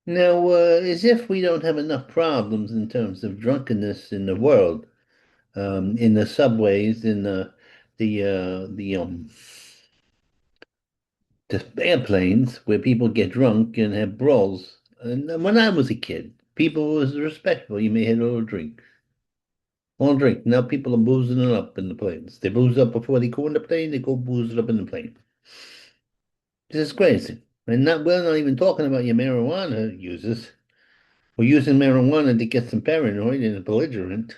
Now, as if we don't have enough problems in terms of drunkenness in the world, in the subways, in the airplanes, where people get drunk and have brawls. And when I was a kid, people was respectful. You may have a little drink. Now people are boozing it up in the planes. They booze up before they go in the plane. They go booze it up in the plane. This is crazy. And we're not even talking about your marijuana users. We're using marijuana to get some paranoid and belligerent.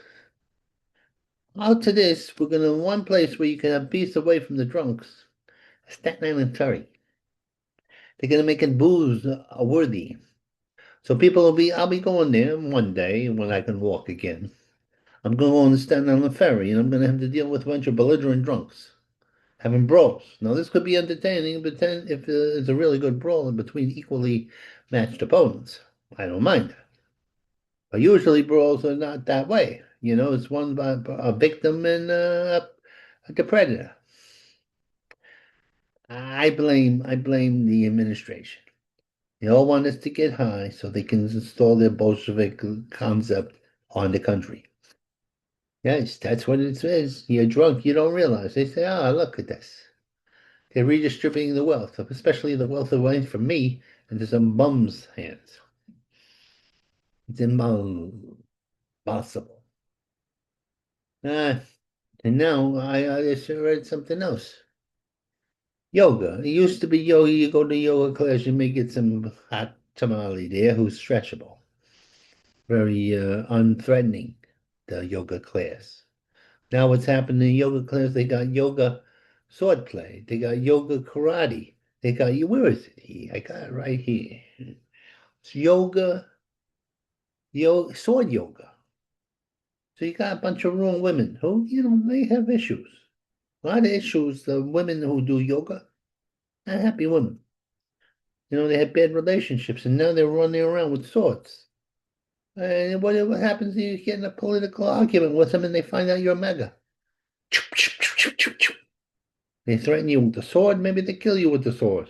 Out to this, we're going to one place where you can have peace away from the drunks. Staten Island Ferry. They're going to make it booze worthy. So I'll be going there one day when I can walk again. I'm going to go on the Staten Island Ferry and I'm going to have to deal with a bunch of belligerent drunks having brawls. Now, this could be entertaining, but then if it's a really good brawl between equally matched opponents, I don't mind. But usually brawls are not that way. It's one by a victim and the predator. I blame the administration. They all want us to get high so they can install their Bolshevik concept on the country. Yes, that's what it is. You're drunk, you don't realize. They say, "Ah, look at this." They're redistributing the wealth, especially the wealth away from me into some bums' hands. It's impossible. Ah, and now I just read something else. Yoga. It used to be yoga. You go to yoga class, you may get some hot tamale there who's stretchable. Very unthreatening, the yoga class. Now what's happened in yoga class, they got yoga sword play. They got yoga karate. They got you. Where is it? I got it right here. It's sword yoga. So you got a bunch of wrong women who, they have issues. A lot of issues. The women who do yoga, not happy women. They had bad relationships, and now they're running around with swords. And what happens if you get in a political argument with them and they find out you're a MAGA? They threaten you with the sword, maybe they kill you with the sword.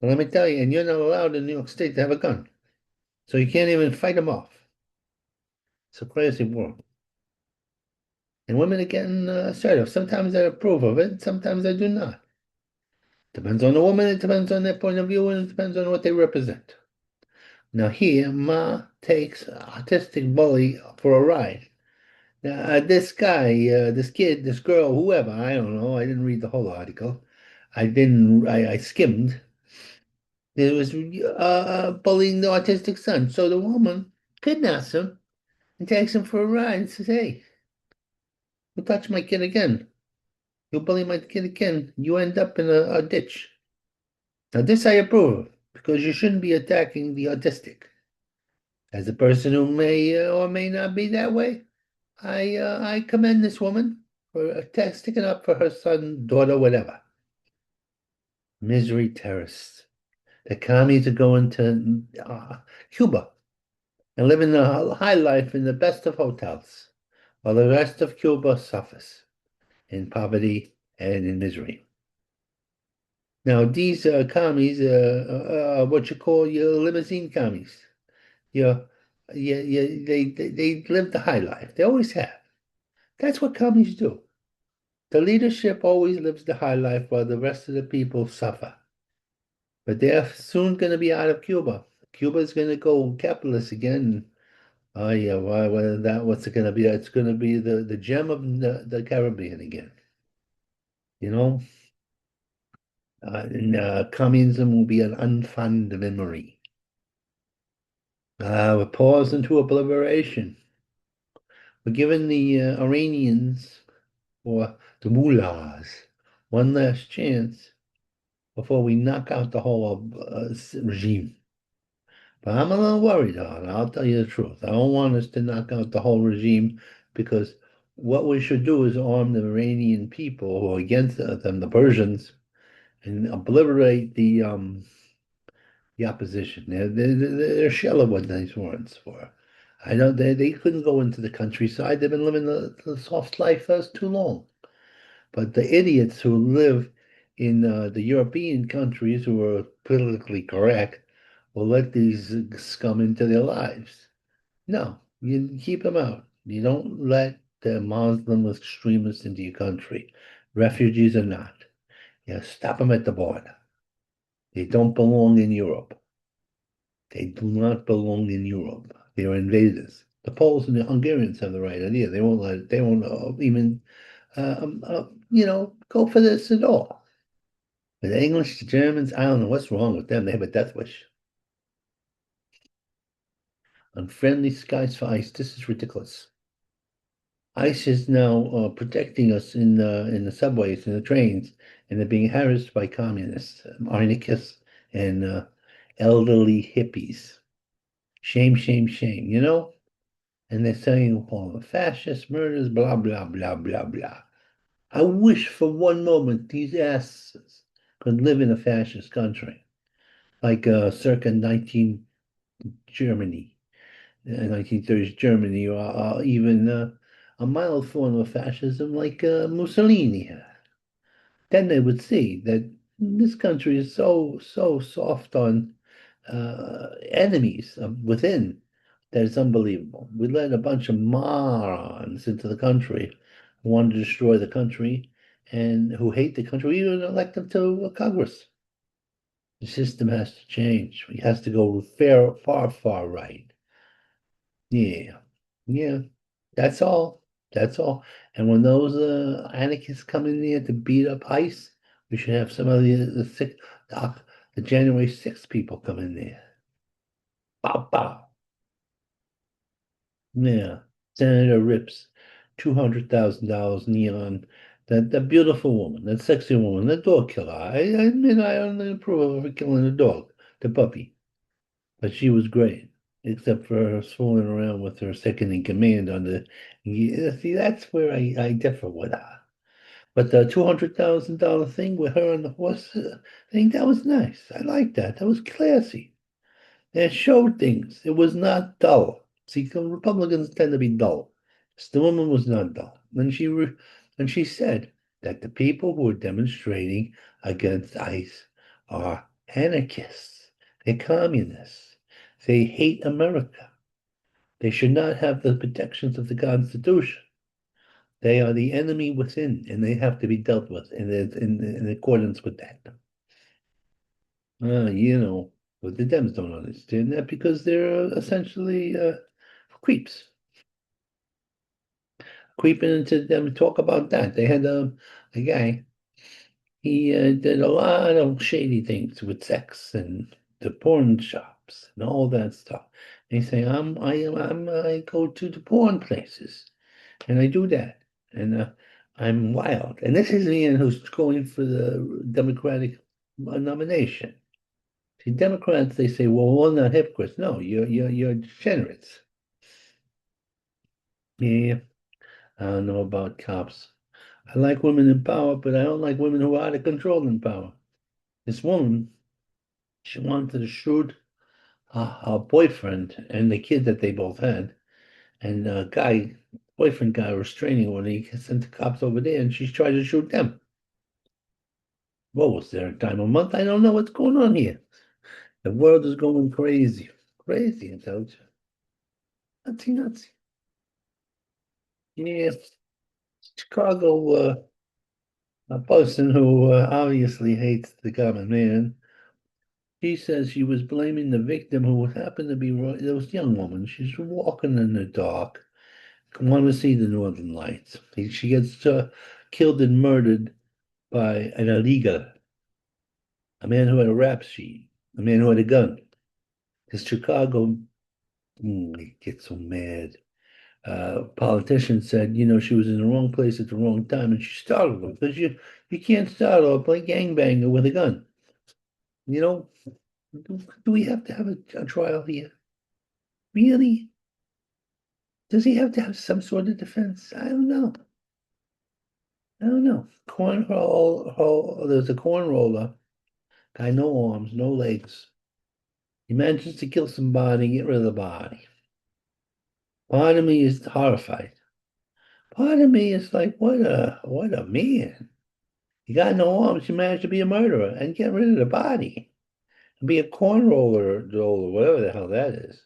But let me tell you, and you're not allowed in New York State to have a gun. So you can't even fight them off. It's a crazy world. And women are getting assertive. Sometimes I approve of it, sometimes I do not. Depends on the woman, it depends on their point of view, and it depends on what they represent. Now here, Ma takes autistic bully for a ride. Now, this guy, this kid, this girl, whoever, I don't know, I didn't read the whole article. I skimmed. There was bullying the autistic son. So the woman kidnaps him and takes him for a ride and says, "Hey, you touch my kid again. You bully my kid again. You end up in a ditch." Now, this I approve of because you shouldn't be attacking the autistic. As a person who may or may not be that way, I commend this woman for sticking up for her son, daughter, whatever. Misery terrorists. The commies are going to Cuba and living the high life in the best of hotels, while the rest of Cuba suffers in poverty and in misery. Now, these commies, what you call your limousine commies, your, they live the high life. They always have. That's what commies do. The leadership always lives the high life while the rest of the people suffer. But they're soon going to be out of Cuba. Cuba's going to go capitalist again. Oh yeah, what's it going to be? It's going to be the gem of the Caribbean again. You know, and communism will be an unfond memory. We're paused into obliteration. We're giving the Iranians or the mullahs one last chance before we knock out the whole regime. But I'm a little worried on it. I'll tell you the truth. I don't want us to knock out the whole regime because what we should do is arm the Iranian people who are against them, the Persians, and obliterate the opposition. They're shell of what these warrants for. I know they couldn't go into the countryside. They've been living the soft life for us too long. But the idiots who live in the European countries who are politically correct will let these scum into their lives. No, you keep them out. You don't let the Muslim extremists into your country. Refugees or not. You stop them at the border. They don't belong in Europe. They do not belong in Europe. They are invaders. The Poles and the Hungarians have the right idea. They won't let. They won't even, go for this at all. But the English, the Germans, I don't know what's wrong with them. They have a death wish. Unfriendly skies for ICE. This is ridiculous. ICE is now protecting us in the subways and the trains, and they're being harassed by communists, anarchists, and elderly hippies. Shame, shame, shame, you know? And they're saying, oh, fascist murders, blah, blah, blah, blah, blah. I wish for one moment these asses could live in a fascist country, like circa 19 Germany, 1930s Germany, or even a mild form of fascism like Mussolini. Then they would see that this country is so soft on enemies within that it's unbelievable. We let a bunch of morons into the country who want to destroy the country and who hate the country. We even elect them to Congress. The system has to change. It has to go far, far right. Yeah, yeah. That's all. That's all. And when those anarchists come in there to beat up ICE, we should have some of the, the January 6th people come in there. Bow, bow. Yeah. Senator Rips, $200,000 neon. That beautiful woman, that sexy woman, that dog killer. I admit I only approve of her killing the dog, the puppy. But she was great, except for her fooling around with her second in command on the. Yeah, see, that's where I differ with her. But the $200,000 thing with her on the horse thing, that was nice. I like that. That was classy. It showed things. It was not dull. See, Republicans tend to be dull. The woman was not dull. And she said that the people who are demonstrating against ICE are anarchists. They're communists. They hate America. They should not have the protections of the Constitution. They are the enemy within, and they have to be dealt with in accordance with that. But the Dems don't understand that because they're essentially creeps. Creeping into them to talk about that. They had a guy, he did a lot of shady things with sex and the porn shops and all that stuff. They say, I go to the porn places and I do that. And I'm wild. And this is Ian who's going for the Democratic nomination. See, Democrats, they say, well, we're not hypocrites. No, you're degenerates. Yeah, I don't know about cops. I like women in power, but I don't like women who are out of control in power. This woman, she wanted to shoot her boyfriend and the kid that they both had. And boyfriend got a restraining order. He sent the cops over there and she tried to shoot them. What was there a time of month? I don't know what's going on here. The world is going crazy. Crazy, I told you. Nutsy, nutsy. Yeah, Chicago, a person who obviously hates the common man. She says she was blaming the victim who happened to be there was a young woman. She's walking in the dark, want to see the Northern Lights. She gets killed and murdered by an illegal, a man who had a rap sheet, a man who had a gun. Because Chicago, they get so mad. Politician said, she was in the wrong place at the wrong time, and she startled them because you can't startle a gangbanger with a gun. You know, do we have to have a trial here? Really? Does he have to have some sort of defense? I don't know. I don't know. There's a corn roller, guy, no arms, no legs. He manages to kill somebody, get rid of the body. Part of me is horrified. Part of me is like, what a man. You got no arms, you managed to be a murderer and get rid of the body. Be a corn roller, whatever the hell that is.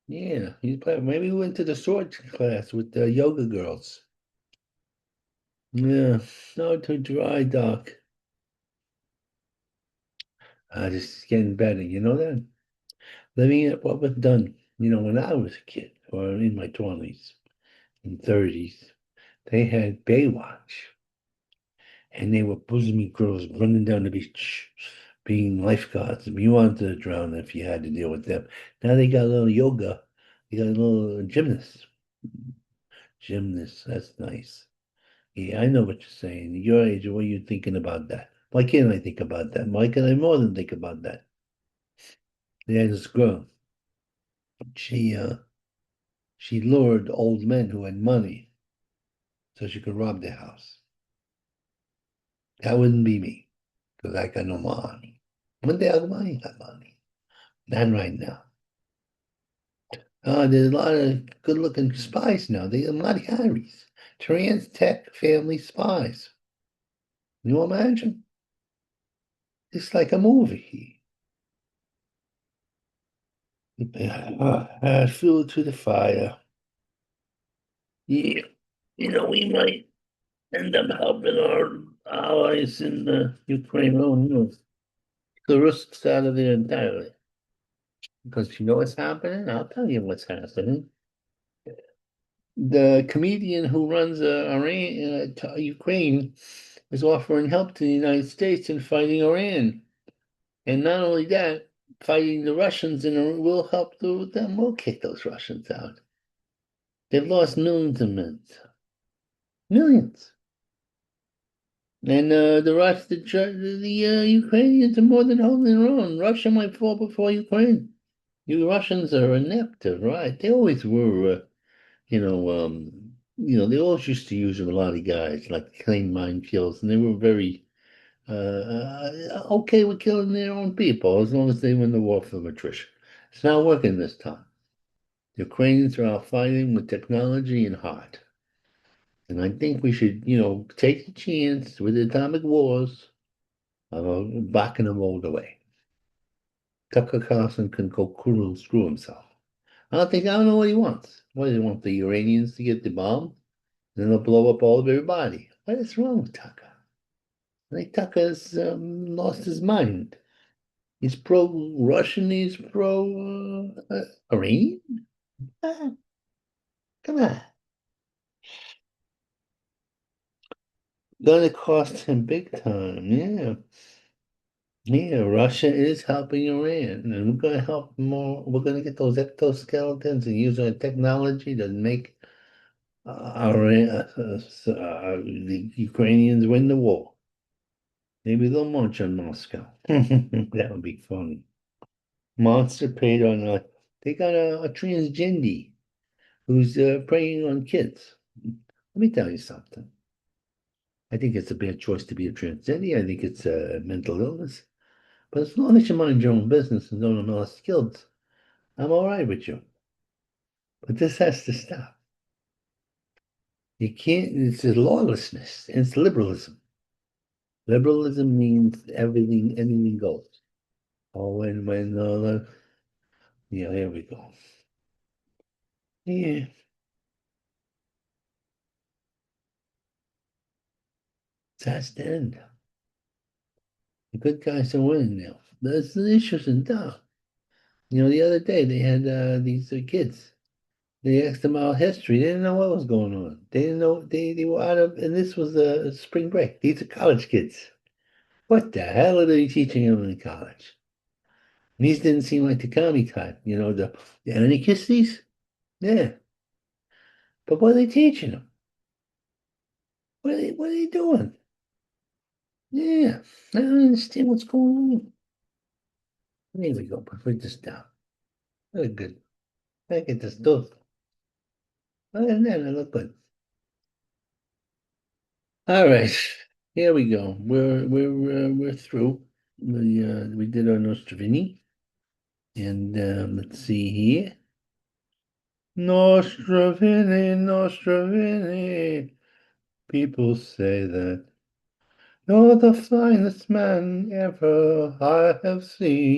Yeah, maybe we went to the sword class with the yoga girls. Yeah, no to dry dock. Just getting better, you know that? Living at what was done, when I was a kid or in my 20s and 30s, they had Baywatch and they were bosomy girls running down the beach being lifeguards. You wanted to drown if you had to deal with them. Now they got a little yoga, they got a little gymnast. Gymnast, that's nice. Yeah, I know what you're saying. At your age, what are you thinking about that? Why can't I think about that? Why can I more than think about that? There's this girl. She uh she lured old men who had money so she could rob their house. That wouldn't be me, because I got no money. One day I'll got money. Not right now. There's a lot of good-looking spies now. They are Madi Harris, trans tech family spies. You imagine? It's like a movie. Fuel to the fire. Yeah, we might end up helping our allies in Ukraine. Oh, no. The risks out of there entirely. Because you know what's happening? I'll tell you what's happening. The comedian who runs Iran, Ukraine is offering help to the United States in fighting Iran. And not only that, fighting the Russians and will help them. We'll kick those Russians out. They've lost millions of men. Millions. And the Ukrainians are more than holding their own. Russia might fall before Ukraine. You Russians are inept, right? They always were, they always used to use a lot of guys like clean minefields, and they were very okay with killing their own people as long as they win the war from attrition. It's not working this time. The Ukrainians are out fighting with technology and heart. And I think we should, take the chance with the atomic wars of backing them all the way. Tucker Carlson can go screw himself. I don't know what he wants. What, does he want the Iranians to get the bomb? Then they'll blow up all of everybody. What is wrong with Tucker? I think Tucker's lost his mind. He's pro-Russian, he's pro-Iranian? Ah, come on. Gonna cost him big time, yeah. Yeah, Russia is helping Iran, and we're gonna help more. We're gonna get those exoskeletons and use our technology to make the Ukrainians win the war. Maybe they'll march on Moscow. That would be funny. Monster preyed on they got a transgender who's preying on kids. Let me tell you something. I think it's a bad choice to be a transgender. I think it's a mental illness. But as long as you mind your own business and don't molest kids, I'm all right with you. But this has to stop. You can't, it's a lawlessness. It's liberalism. Liberalism means anything goes. Oh, yeah, here we go. Yeah, that's the end. The good guys are winning now. That's the issues in town. The other day they had these kids. They asked them about history. They didn't know what was going on. They didn't know they were out of, and this was spring break. These are college kids. What the hell are they teaching them in college? And these didn't seem like the commie type, the any kiss these? Yeah. But what are they teaching them? What are they doing? Yeah. I don't understand what's going on. There we go. Put this down. Very good. I get this done. Other than that, I look good. All right. Here we go. We're through. We did our Nostrovini. And let's see here. Nostrovini, Nostrovini. People say that You're the finest man ever I have seen.